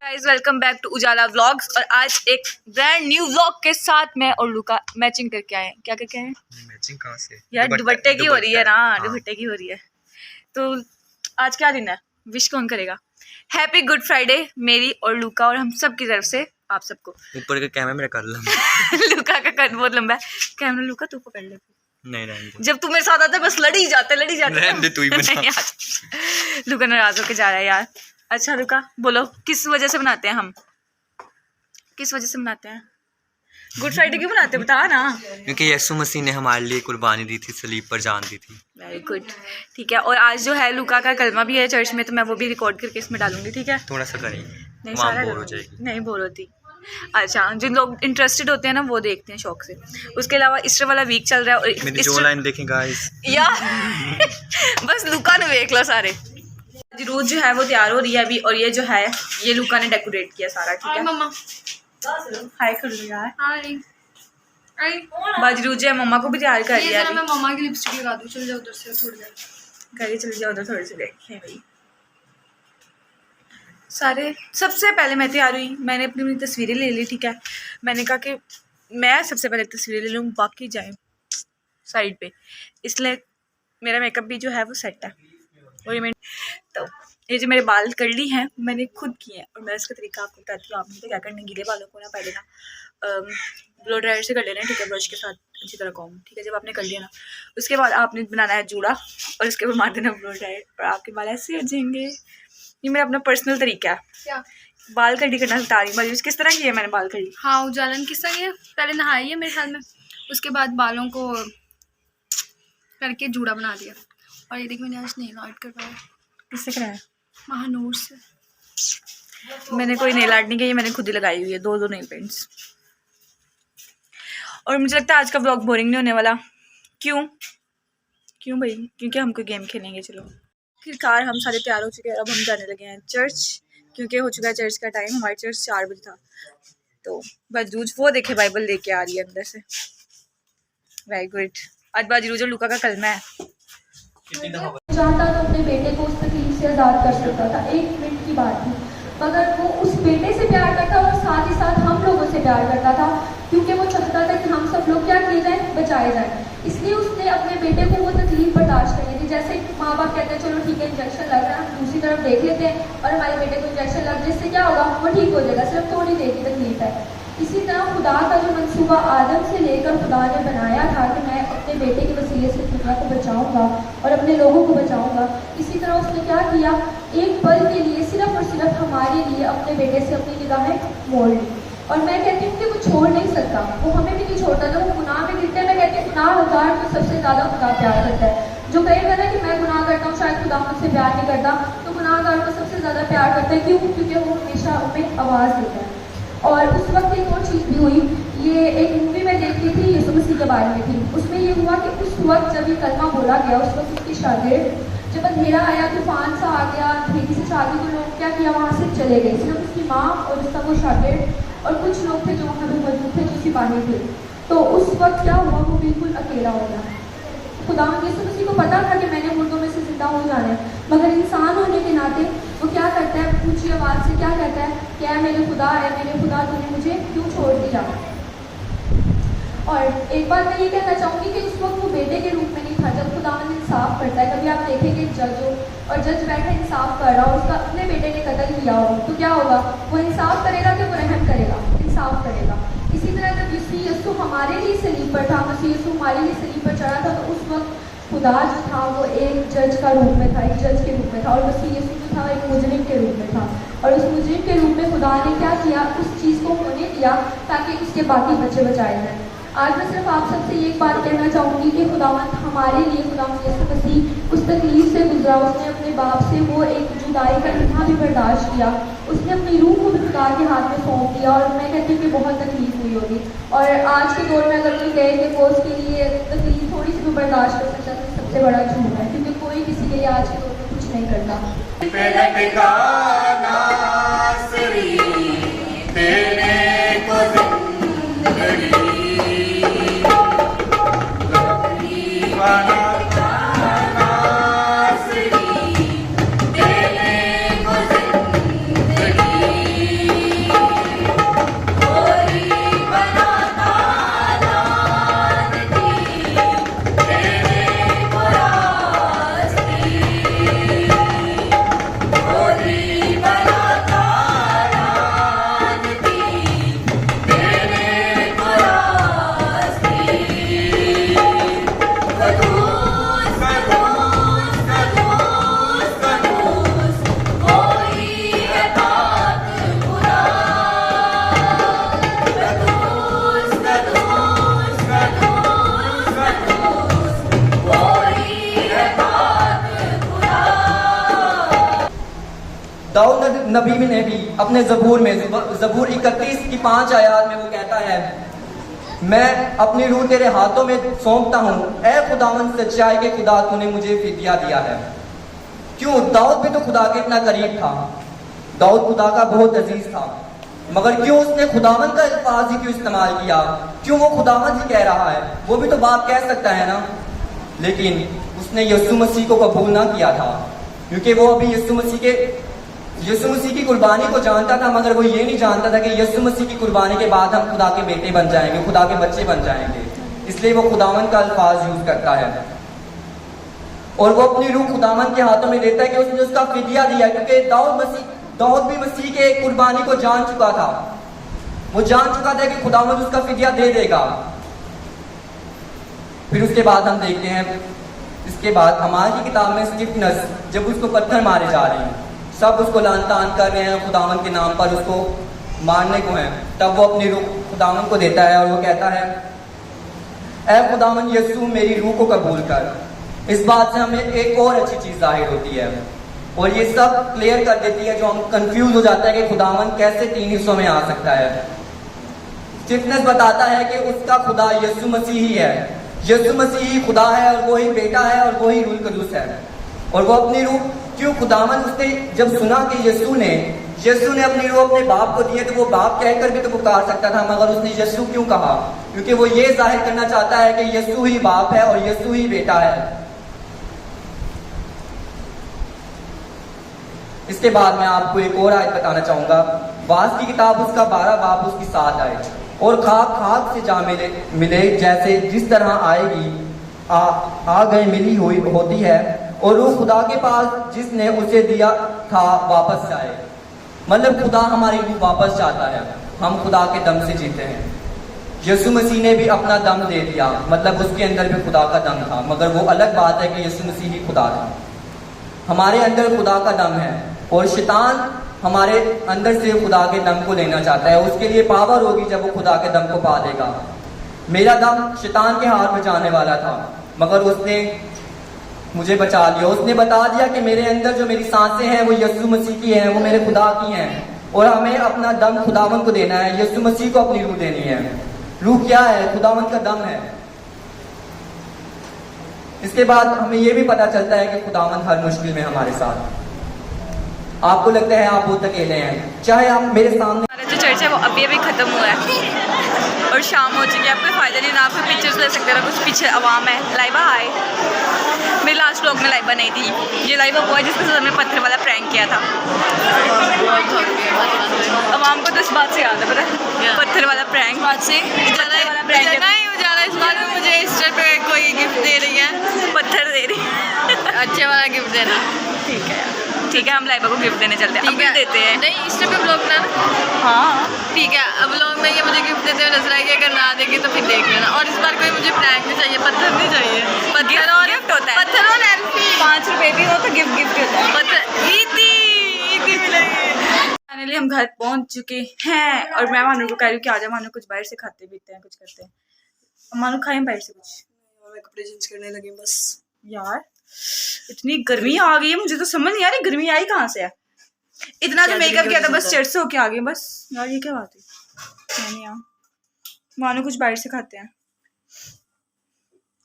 Guys welcome back to Ujala vlogs. और आज एक ब्रांड न्यू व्लॉग के साथ मैं और लूका मैचिंग करके आए हैं। क्या करके आए हैं? मैचिंग कहाँ से यार दुपट्टे की हो रही है ना, हाँ। दुपट्टे की हो रही है। तो आज क्या दिन है? विश कौन करेगा? हैप्पी गुड फ्राइडे मेरी और लूका और हम सब की तरफ से आप सबको। ऊपर का कैमरा मेरा कर लूँ। लूका का कद बहुत लंबा है। कैमरा लूका तू पकड़ ले। नहीं जब तू मेरे साथ आता है बस लड़ी जाते रहने दे, तू ही बना। लूका नाराज होके जा रहा है यार। अच्छा लूका बोलो, किस वजह से बनाते हैं हम? किस वजह से मनाते हैं? गुड फ्राइडे क्यों मनाते हैं बता ना। क्योंकि यीशु मसीह ने हमारे लिए कुर्बानी दी थी, सलीब पर जान दी थी। वेरी गुड, ठीक है। और आज जो है लूका का कलमा भी है चर्च में, तो मैं वो भी रिकॉर्ड करके इसमें डालूंगी, ठीक है? थोड़ा सा करें, नहीं वहाँ सारा बोर हो जाएगी। नहीं बोर होती। अच्छा, जिन लोग इंटरेस्टेड होते हैं ना वो देखते हैं शौक से। उसके अलावा ईस्टर वाला वीक चल रहा है और मेरी जो लाइन देखें गाइस यार बस लूका ने देख लो सारे। रोज जो है वो तैयार हो रही है अभी, और ये जो है ये लूका ने डेकोरेट किया सारा, ठीक है? मम्मा हाय कर लो यार। हाय बाजरू जो है मम्मा को भी तैयार कर ये लिया जरा अभी। मैं मम्मा की लिपस्टिक लगा दूं। चल जाओ उधर से थोड़ी देर। करिए चले जाओ उधर थोड़े से देखें भाई। सारे सबसे पहले मैं तैयार हुई, मैंने अपनी तस्वीरें ले ली, ठीक है? मैंने कहा कि मैं सबसे पहले तस्वीरें ले लूँ, बाकी जाए साइड पे। इसलिए मेरा मेकअप भी जो है वो सेट है। और ये जो मेरे बाल कर्ली हैं मैंने खुद किए हैं, और मैं इसका तरीका आपको बताती हूँ। आपने तो क्या करना है, गीले बालों को ना पहले ना ब्लो ड्रायर से कर लेना है, ठीक है? ब्रश के साथ अच्छी तरह कॉम, ठीक है? जब आपने कर लिया ना, उसके बाद आपने बनाना है जूड़ा और उसके ऊपर मार देना ब्लो ड्रायर, और आपके बाल ऐसे हो जाएंगे। ये मेरा अपना पर्सनल तरीका है क्या बाल कटी करना। बता रही हूँ किस तरह की है मैंने बाल कटी। हाँ, उजालन किस्सा ये पहले नहाई है मेरे ख्याल में, उसके बाद बालों को करके जूड़ा बना दिया। और ये देख मैंने आज नेल आर्ट करवाया। किससे कराया? महानूर से। मैंने कोई नेल आर्ट नहीं किया, ये मैंने खुद ही लगाई हुई है दो नेल पेंट्स। और मुझे लगता है आज का ब्लॉग बोरिंग नहीं होने वाला। क्यों भाई? क्योंकि हम कोई गेम खेलेंगे। चलो आखिरकार हम सारे तैयार हो चुके हैं, अब हम जाने लगे हैं चर्च, क्योंकि हो चुका है चर्च का टाइम। हमारे चर्च 4 बजे था। तो बजरूज वो देखे बाइबल लेके आ रही है अंदर से। Very good. आज बजरूज और लूका का कलमा है। चाहता तो अपने बेटे को उस तकलीफ से आज़ाद कर सकता था, 1 मिनट की बात थी, मगर वो उस बेटे से प्यार करता और साथ ही साथ हम लोगों से प्यार करता था, क्योंकि वो चाहता था कि हम सब लोग क्या किए जाएं, बचाए जाएं। इसलिए उसने अपने बेटे को वो तकलीफ बर्दाश्त करनी थी। जैसे माँ बाप कहते हैं चलो ठीक है इंजेक्शन लग रहा है, हम दूसरी तरफ देख लेते हैं और हमारे बेटे को इंजेक्शन लग जाए, इससे क्या होगा, वो ठीक हो जाएगा, सिर्फ थोड़ी देर की तकलीफ है। इसी तरह खुदा का जो मंसूबा आदम से लेकर खुदा ने बनाया था कि मैं अपने बेटे के वसीले से दुनिया को बचाऊंगा और अपने लोगों को बचाऊंगा, इसी तरह उसने क्या किया, एक पल के लिए सिर्फ और सिर्फ हमारे लिए अपने बेटे से अपनी निगाहें मोड़ ली। और मैं कहती हूँ कि वो छोड़ नहीं सकता, वो हमें भी नहीं छोड़ता। जब वो गुनाह में गिरते हैं, मैं कहती हूँ गुनाहगार तो सबसे ज़्यादा खुदा प्यार करता है। जो कहेगा ना कि मैं गुनाह करता हूँ शायद खुदा मुझसे प्यार नहीं करता, तो गुनाहगार को सबसे ज़्यादा प्यार करता है। क्यों? क्योंकि वो हमेशा उन्हें आवाज़ देता है। और उस वक्त एक और चीज़ भी हुई, ये एक मूवी में देखती थी यीशु मसीह के बारे में थी। उसमें ये हुआ कि उस वक्त जब ये कलमा बोला गया, उस वक्त उसकी शागिर्द, जब अंधेरा आया, तूफान सा आ गया, अंधेरी से छाती, तो लोग क्या किया, वहाँ से चले गए। सिर्फ उसकी माँ और उसका वो शागिर्द और कुछ लोग थे जो वहाँ पे मौजूद थे, जो सिपाही थे। तो उस वक्त क्या हुआ, वो बिल्कुल अकेला हो गया। खुदा यीशु मसीह को पता था कि मैंने मुर्दों में से जिंदा हो जाना है, मगर इंसान होने के नाते वो क्या करता है, ऊंची आवाज़ से क्या कहता है, क्या मेरे खुदा है, मेरे खुदा तूने मुझे क्यों छोड़ दिया। और एक बात मैं ये कहना चाहूँगी कि उस वक्त वो बेटे के रूप में नहीं था। जब खुदावंद इंसाफ करता है, कभी आप देखेंगे जज हो और जज बैठा इंसाफ कर रहा हो, उसका अपने बेटे ने कत्ल किया हो, तो क्या होगा, वो इंसाफ करेगा कि वो रहम करेगा, इंसाफ करेगा। इसी तरह जब मसीह यीशु हमारे लिए सलीब पर था, मसीह यीशु हमारे लिए सलीब पर चढ़ा था, तो उस वक्त खुदा जो था वो एक जज का रूप में था, एक जज के रूप में था, और मसीह यीशु जो था एक मुजरिम के रूप में था। और उस मुजरिम के रूप में खुदा ने क्या किया, उस चीज़ को होने दिया ताकि उसके बाकी बच्चे बचाए जाएँ। आज मैं सिर्फ आप सबसे एक बात कहना चाहूँगी कि खुदावंद हमारे लिए, खुदावंद यीशु मसीह उस तकलीफ से गुजरा। उसने अपने बाप से वो एक जुदाई का लम्हा भी बर्दाश्त किया, उसने अपनी रूह को भी खुदा के हाथ में सौंप दिया। और मैं कहती हूँ कि बहुत तकलीफ हुई होगी, और आज के दौर में अगर कोई कहे कि वो उसके लिए तकलीफ थोड़ी सी भी बर्दाश्त कर सकता है, तो सबसे बड़ा झूठ है, क्योंकि कोई किसी के लिए आज के दौर में कुछ नहीं करता। दाऊद नबी ने भी अपने ज़बूर में ज़बूर 31 की 5 आयत में वो कहता है, मैं अपनी रूह तेरे हाथों में सौंपता हूँ, ऐ खुदावन सच्चाई के खुदा तूने मुझे फिदिया दिया है। क्यों? दाऊद भी तो खुदा के इतना करीब था, दाऊद खुदा का बहुत अजीज था, मगर क्यों उसने खुदावन का अल्फाज ही क्यों इस्तेमाल किया? क्यों वो खुदावन ही कह रहा है? वो भी तो बाप कह सकता है ना। लेकिन उसने यीशु मसीह को कबूल ना किया था, क्योंकि वो अभी यीशु मसीह की कुर्बानी को जानता था, मगर वो ये नहीं जानता था कि यीशु मसीह की कुर्बानी के बाद हम खुदा के बेटे बन जाएंगे, खुदा के बच्चे बन जाएंगे। इसलिए वो खुदावन का अल्फाज यूज करता है और वो अपनी रूह खुदावन के हाथों में देता है कि उसने उसका फिदिया दिया, क्योंकि दाऊद भी मसीह के कुर्बानी को जान चुका था। वो जान चुका था कि खुदावन उसका फिदिया दे देगा। फिर उसके बाद हम देखते हैं, इसके बाद अमाल की किताब में स्टिफनस, जब उसको पत्थर मारे जा रहे हैं, सब उसको लान तान कर रहे हैं, खुदावन के नाम पर उसको मारने को हैं, तब वो अपनी रूह खुदावन को देता है और वो कहता है, ऐ खुदावन यीशु मेरी रूह को कबूल कर। इस बात से हमें एक और अच्छी चीज जाहिर होती है और ये सब क्लियर कर देती है, जो हम कंफ्यूज हो जाता है कि खुदावन कैसे 3 हिस्सों में आ सकता है। स्टिफनस बताता है कि उसका खुदा यीशु मसीह ही है, यीशु मसीह ही खुदा है और वो ही बेटा है और वो ही रूह कुदूस है। और वो अपनी रूह क्यों खुदावन, उसने जब सुना कि यीशु ने अपनी रूह अपने बाप को दी है, तो वो बाप कहकर भी तो पुकार सकता था, मगर उसने यीशु क्यों कहा? क्योंकि वो ये जाहिर करना चाहता है कि यीशु ही बाप है और यीशु ही बेटा है। इसके बाद मैं आपको एक और आयत बताना चाहूंगा, वास की किताब उसका 12 बाब उसकी 7 आयत, और खाक से जा मिले जैसे जिस तरह आएगी आ गए मिली हुई होती है, और रूह खुदा के पास जिसने उसे दिया था वापस जाए। मतलब खुदा हमारी रूह वापस चाहता है, हम खुदा के दम से जीते हैं। यीशु मसीह ने भी अपना दम दे दिया, मतलब उसके अंदर भी खुदा का दम था, मगर वो अलग बात है कि यीशु मसीह ही खुदा था। हमारे अंदर खुदा का दम है और शैतान हमारे अंदर से खुदा के दम को लेना चाहता है। उसके लिए पावर होगी जब वो खुदा के दम को पा लेगा। मेरा दम शैतान के हाथ में जाने वाला था, मगर उसने मुझे बचा लिया। उसने बता दिया कि मेरे अंदर जो मेरी सांसें हैं वो यीशु मसीह की हैं, वो मेरे खुदा की हैं, और हमें अपना दम खुदावन को देना है, यीशु मसीह को अपनी रूह देनी है। रूह क्या है? खुदावन का दम है। इसके बाद हमें यह भी पता चलता है कि खुदावन हर मुश्किल में हमारे साथ। आपको लगता है आप बहुत अकेले हैं, चाहे आप मेरे सामने। हमारा जो चर्च है वो अभी अभी ख़त्म हुआ है और शाम हो चुकी है। आप कोई फ़ायदा नहीं, ना आप कोई पिक्चर्स ले सकते, ना कुछ पीछे आवाम है। लाइबा आए, मेरे लास्ट व्लॉग में लाइबा नहीं थी। ये लाइबा हुआ जिसके साथ हमने पत्थर वाला प्रैंक किया था। आवाम को तो इस बात से याद है, पता है, पत्थर वाला प्रैंक बात से इस बार में मुझे इंस्टा पे कोई गिफ्ट दे रही है, पत्थर दे रही अच्छे वाला गिफ्ट देना। ठीक है, ठीक है, हम लाइबा को गिफ्ट देने चलते हैं। अभी देते हैं। नहीं, इंस्टा पे ब्लॉग ना। हाँ ठीक है, अब ब्लॉग में ये मुझे गिफ्ट देते हुए नजर आएगी, अगर ना देगी तो फिर देख लेना। और इस बार कोई मुझे प्रैंक नहीं चाहिए, पत्थर नहीं चाहिए। पत्थर और गिफ्ट होता है, पत्थर और एल्फी 5 रुपए भी हो तो गिफ्ट होता है। पत्थर ईदी मिलेगी। फाइनली हम घर पहुंच चुके हैं और मैं मानू को कह रही हूँ कि आजा मानू, कुछ बाहर से खाते पीते हैं, कुछ करते हैं। मानू खाएं बाहर से कुछ। मैं कपड़े चेंज करने लगी बस। यार इतनी गर्मी आ गई है, मुझे तो समझ नहीं आ रही गर्मी आई कहाँ से है। इतना तो मेकअप किया था, बस चढ़ से होके आ गई बस। यार ये क्या बात है। नहीं यार मानू कुछ बाहर से खाते हैं।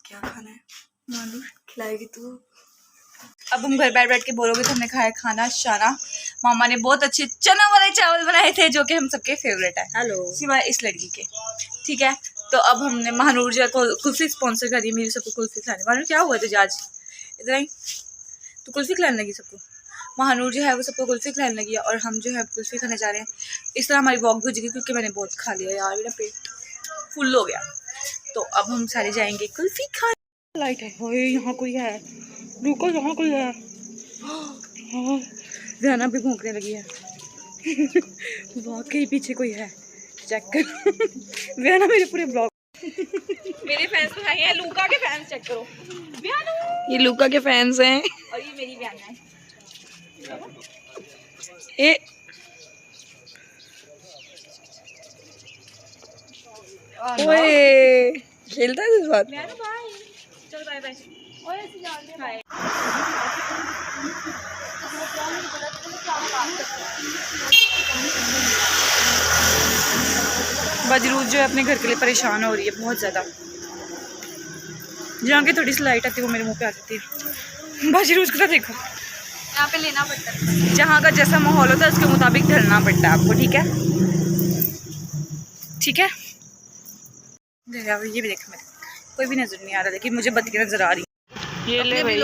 क्या खाना है? मानू खिलाएगी तू? अब हम घर बैठ के बोलोगे तो हमने खाया खाना शाना। मामा ने बहुत अच्छे चना वाले चावल बनाए थे जो कि हम सबके फेवरेट है, हेलो, सिवाय इस लड़की के। ठीक है, तो अब हमने महानूर जी को कुल्फी स्पॉन्सर करी, मेरी सबको कुल्फी खिलाने। महानूर क्या हुआ तुझे आज? इधर आई, तो कुल्फी खिलाने लगी सबको। महानूर जो है वो सबको कुल्फी खिलाने लगी है और हम जो है कुल्फी खाने जा रहे हैं। इस तरह हमारी वॉक भी हो जाएगी क्योंकि मैंने बहुत खा लिया यार, मेरा पेट फुल हो गया। तो अब हम सारे जाएंगे कुल्फी खाने। लाइट है, ओए यहाँ कोई है, रुको यहाँ कोई है। ज़ाना भी भौंकने लगी है। वाकई पीछे कोई है, चेक कर। ज़ाना मेरे पूरे ब्लॉग मेरे फैंस तो हैं, लूका के फैंस चेक करो। ये लूका के फैंस हैं और ये मेरी बहन है। ए ओए खेलता है इस बात। चलो बाय बाय। बजरूज जो है अपने घर के लिए परेशान हो रही है बहुत ज़्यादा। जहाँ की थोड़ी सी लाइट आती है वो मेरे मुंह पे आ जाती है। बजरूज को तो देखो, यहाँ पे लेना पड़ता है। जहाँ का जैसा माहौल होता है उसके मुताबिक ढलना पड़ता है आपको, ठीक है? ठीक है, ये भी देखो, मेरे कोई भी नज़र नहीं आ रहा, लेकिन मुझे बत्ती नज़र आ रही है। ये ले भाई,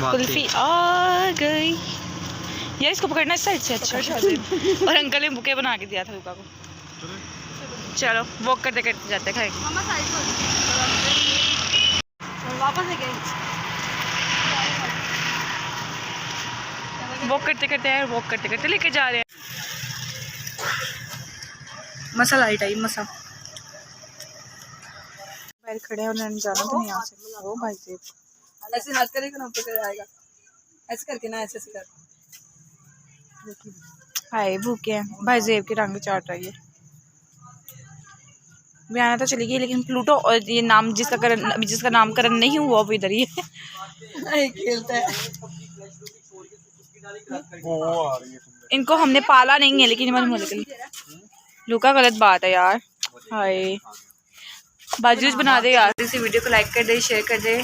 कुल्फी आ गई यार, इसको पकड़ना इस साइड से अच्छा। और अंकल ने बुके बना के दिया था लुका को। चलो वॉक करते करते जाते खाएंगे। मामा साइड को वापस ले गए। वॉक करते करते यार, वॉक करते करते लेके जा रहे हैं। मसा लाइट आई, मसा बाहर खड़े हैं, उन्होंने जाना तो नहीं यहाँ से। ओ भाई साहब, ऐसे हाथ करेगा ना ऊपर आएगा, ऐसे करके ना, ऐसे कर। हाय भूखे हैं, भाई जेब के रंग चाट रही है। बयाना तो चली गई, लेकिन प्लूटो और ये नाम जिसका नामकरण नहीं हुआ वो इधर ही है। खेलता है। इनको हमने पाला नहीं है, लेकिन लुका गलत बात है यार। हाय बाजूज बना दे यार। इसी वीडियो को लाइक कर दे, शेयर कर दे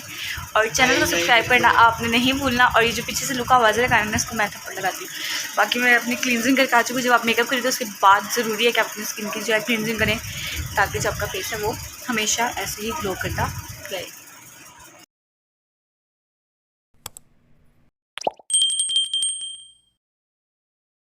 और चैनल को सब्सक्राइब करना आपने नहीं भूलना। और ये जो पीछे से लुका आवाज़ लगाना है इसको मैं थप्पड़ लगाती हूँ। बाकी मैं अपनी क्लींजिंग करके आ चुकी हूँ। जब आप मेकअप करें तो उसके बाद ज़रूरी है कि आप अपनी स्किन की जो है क्लींजिंग करें, ताकि जो आपका फेस है वो हमेशा ऐसे ही ग्लो करता रहे।